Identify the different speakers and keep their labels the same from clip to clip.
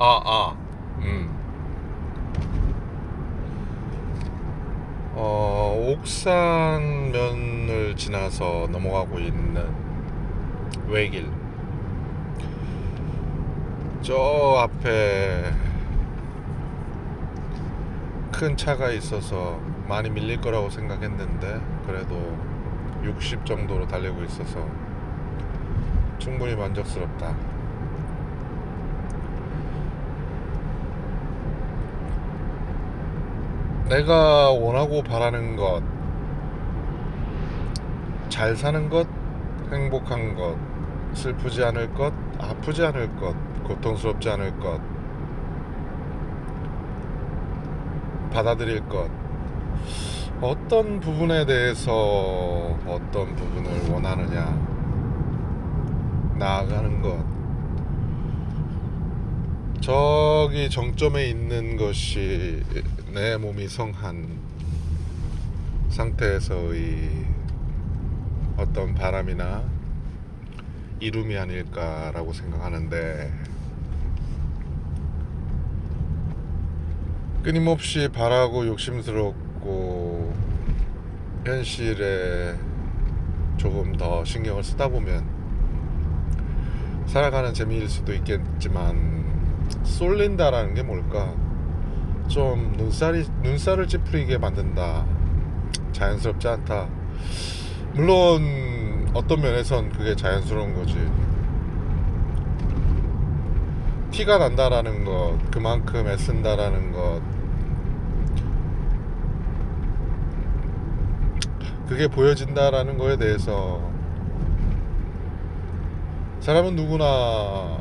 Speaker 1: 아, 아, 음. 옥산면을 지나서 넘어가고 있는 외길. 저 앞에 큰 차가 있어서 많이 밀릴 거라고 생각했는데, 그래도 60 정도로 달리고 있어서 충분히 만족스럽다. 내가 원하고 바라는 것, 잘 사는 것, 행복한 것, 슬프지 않을 것, 아프지 않을 것, 고통스럽지 않을 것, 받아들일 것, 어떤 부분에 대해서 어떤 부분을 원하느냐, 나아가는 것, 저기 정점에 있는 것이 내 몸이 성한 상태에서의 어떤 바람이나 이룸이 아닐까라고 생각하는데, 끊임없이 바라고 욕심스럽고 현실에 조금 더 신경을 쓰다 보면 살아가는 재미일 수도 있겠지만, 쏠린다라는 게 뭘까? 좀 눈살을 찌푸리게 만든다, 자연스럽지 않다. 물론 어떤 면에선 그게 자연스러운 거지. 티가 난다라는 것, 그만큼 애쓴다라는 것, 그게 보여진다라는 거에 대해서 사람은 누구나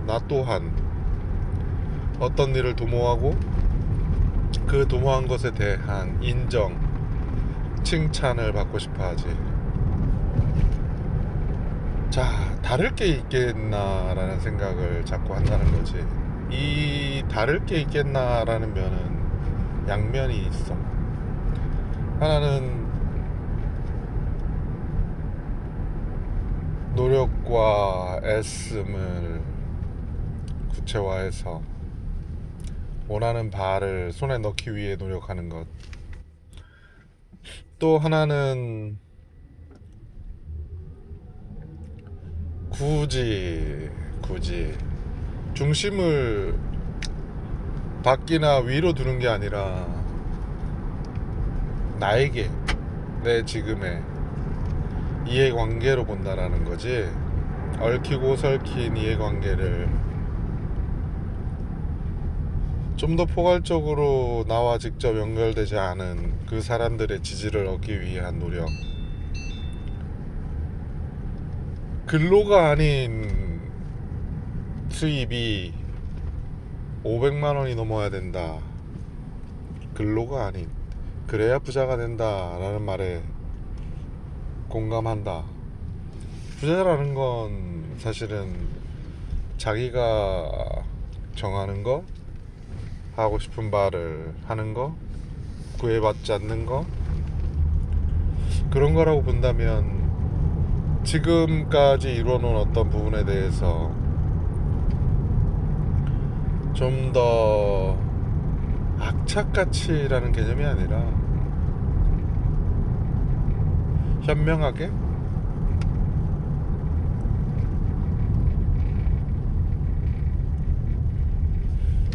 Speaker 1: 나 또한 어떤 일을 도모하고 그 도모한 것에 대한 인정, 칭찬을 받고 싶어 하지. 자, 다를 게 있겠나라는 생각을 자꾸 한다는 거지. 이 다를 게 있겠나라는 면은 양면이 있어. 하나는 노력과 애씀을 구체화해서 원하는 바를 손에 넣기 위해 노력하는 것. 또 하나는 굳이 중심을 밖이나 위로 두는 게 아니라 나에게, 내 지금의 이해관계로 본다라는 거지. 얽히고 설킨 이해관계를 좀 더 포괄적으로 나와 직접 연결되지 않은 그 사람들의 지지를 얻기 위한 노력. 근로가 아닌 수입이 500만 원이 넘어야 된다. 근로가 아닌, 그래야 부자가 된다라는 말에 공감한다. 부자라는 건 사실은 자기가 정하는 거, 하고 싶은 바를 하는 거, 구애받지 않는 거, 그런 거라고 본다면 지금까지 이뤄놓은 어떤 부분에 대해서 좀 더 악착같이라는 개념이 아니라 현명하게,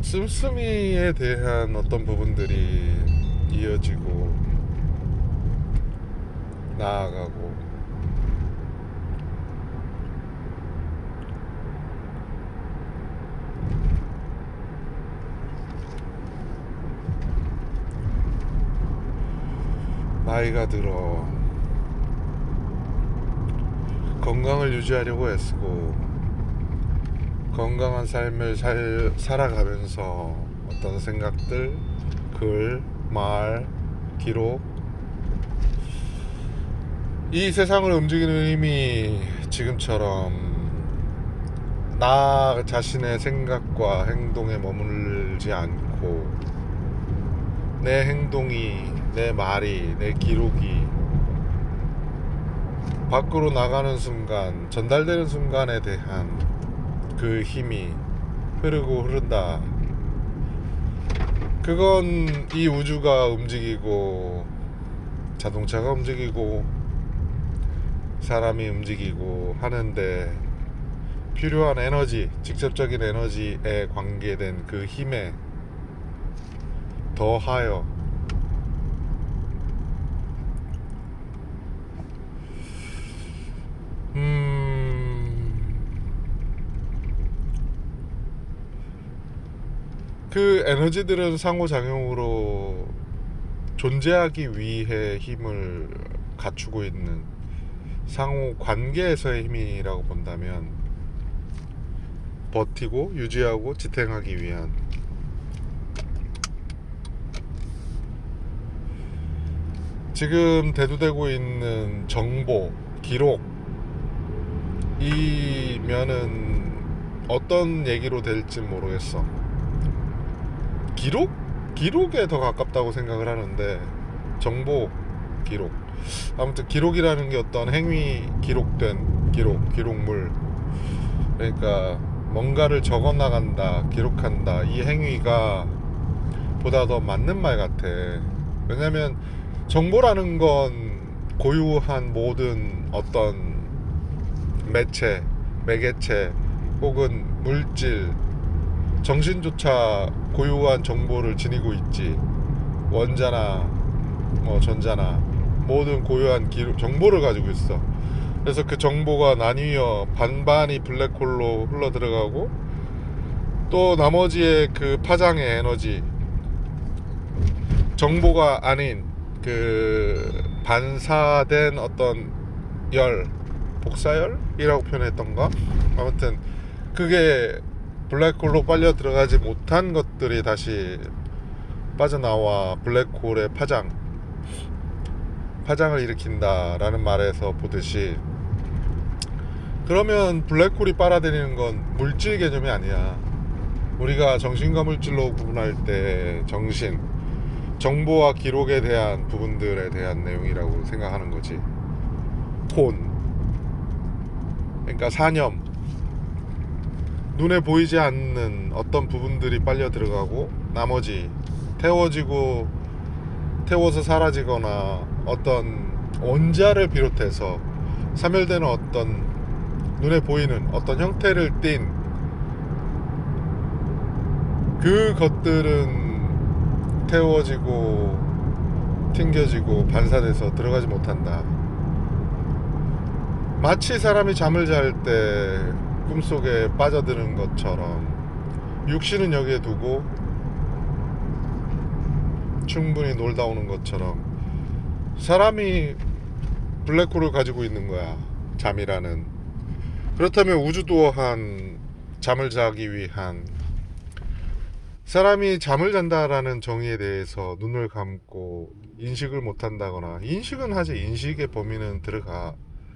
Speaker 1: 씀씀이에 대한 어떤 부분들이 이어지고 나아가고, 나이가 들어 건강을 유지하려고 애쓰고 건강한 삶을 살아가면서 어떤 생각들, 글, 말, 기록, 이 세상을 움직이는 힘이 지금처럼 나 자신의 생각과 행동에 머물지 않고 내 행동이, 내 말이, 내 기록이 밖으로 나가는 순간, 전달되는 순간에 대한 그 힘이 흐르고 흐른다. 그건 이 우주가 움직이고 자동차가 움직이고 사람이 움직이고 하는데 필요한 에너지, 직접적인 에너지에 관계된 그 힘에 더하여 그 에너지들은 상호작용으로 존재하기 위해 힘을 갖추고 있는 상호 관계에서의 힘이라고 본다면 버티고 유지하고 지탱하기 위한 지금 대두되고 있는 정보, 기록 이 면은 어떤 얘기로 될지 모르겠어. 기록? 기록에 더 가깝다고 생각을 하는데 정보, 기록 아무튼 기록이라는 게 어떤 행위 기록된 기록물 그러니까 뭔가를 적어 나간다 기록한다 이 행위가 보다 더 맞는 말 같아. 왜냐면 정보라는 건 고유한 모든 어떤 매개체 혹은 물질 정신조차 고유한 정보를 지니고 있지. 원자나 뭐 전자나 모든 고유한 정보를 가지고 있어. 그래서 그 정보가 나뉘어 반반이 블랙홀로 흘러 들어가고 또 나머지의 그 파장의 에너지 정보가 아닌 그 반사된 어떤 열 복사열이라고 표현했던가 아무튼 그게 블랙홀로 빨려 들어가지 못한 것들이 다시 빠져나와 블랙홀의 파장을 일으킨다라는 말에서 보듯이 그러면 블랙홀이 빨아들이는 건 물질 개념이 아니야. 우리가 정신과 물질로 구분할 때 정보와 기록에 대한 부분들에 대한 내용이라고 생각하는 거지. 혼 그러니까 사념 눈에 보이지 않는 어떤 부분들이 빨려 들어가고 나머지 태워서 사라지거나 어떤 원자를 비롯해서 사멸되는 어떤 눈에 보이는 어떤 형태를 띤 그것들은 태워지고 튕겨지고 반사돼서 들어가지 못한다. 마치 사람이 잠을 잘 때 꿈속에 빠져드는 것처럼 육신은 여기에 두고 충분히 놀다 오는 것처럼 사람이 블랙홀을 가지고 있는 거야. 잠이라는. 그렇다면 우주 또한 잠을 자기 위한 사람이 잠을 잔다라는 정의에 대해서 눈을 감고 인식을 못한다거나 인식은 하지 인식의 범위는 들어가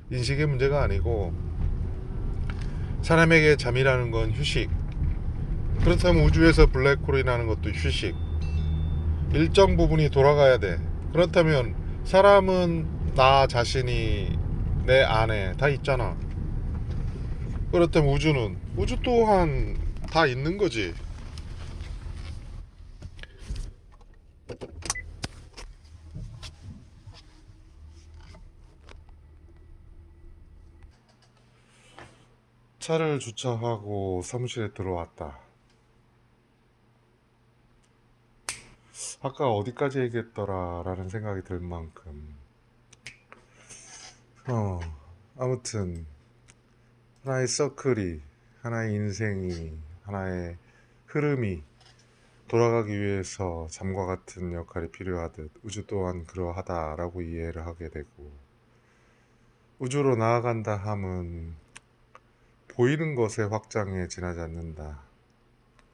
Speaker 1: 인식의 문제가 아니고 사람에게 잠이라는 건 휴식. 그렇다면 우주에서 블랙홀이라는 것도 휴식. 일정 부분이 돌아가야 돼. 그렇다면 사람은 나 자신이 내 안에 다 있잖아. 그렇다면 우주 또한 다 있는 거지. 차를 주차하고 사무실에 들어왔다. 아까 어디까지 얘기했더라 라는 생각이 들 만큼 아무튼 하나의 서클이 하나의 인생이 하나의 흐름이 돌아가기 위해서 잠과 같은 역할이 필요하듯 우주 또한 그러하다라고 이해를 하게 되고 우주로 나아간다 함은 보이는 것의 확장에 지나지 않는다.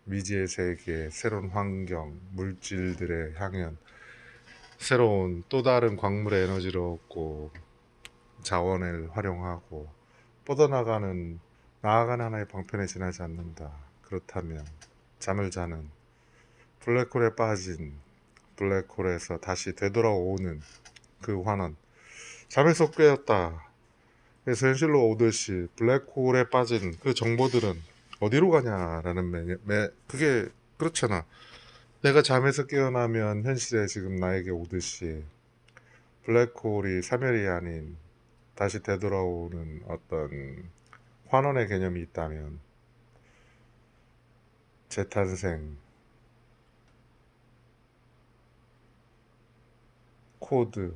Speaker 1: 미지의 세계, 새로운 환경, 물질들의 향연, 새로운 또 다른 광물의 에너지를 얻고 자원을 활용하고 뻗어나가는 나아가는 하나의 방편에 지나지 않는다. 그렇다면 잠을 자는 블랙홀에 빠진 블랙홀에서 다시 되돌아오는 그 환원 잠에서 깨었다. 그래서 현실로 오듯이 블랙홀에 빠진 그 정보들은 어디로 가냐라는 그게 그렇잖아. 내가 잠에서 깨어나면 현실에 지금 나에게 오듯이 블랙홀이 사멸이 아닌 다시 되돌아오는 어떤 환원의 개념이 있다면 재탄생, 코드,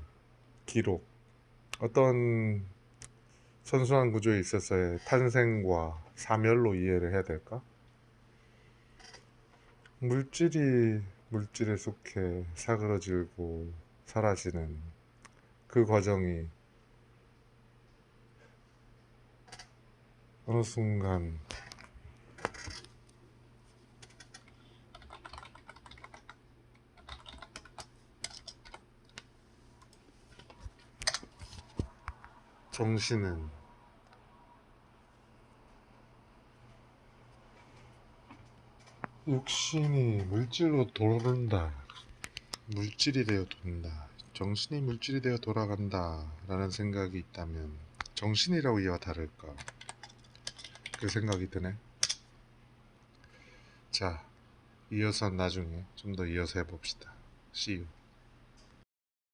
Speaker 1: 기록, 어떤 선순환 구조에 있어서의 탄생과 사멸로 이해를 해야 될까? 물질이 물질에 속해 사그러지고 사라지는 그 과정이 어느 순간 정신은 육신이 물질로 돌아간다. 물질이 되어 돈다. 정신이 물질이 되어 돌아간다 라는 생각이 있다면 정신이라고 이와 다를까? 그 생각이 드네. 자, 이어서 나중에 좀 더 이어서 해봅시다. See you.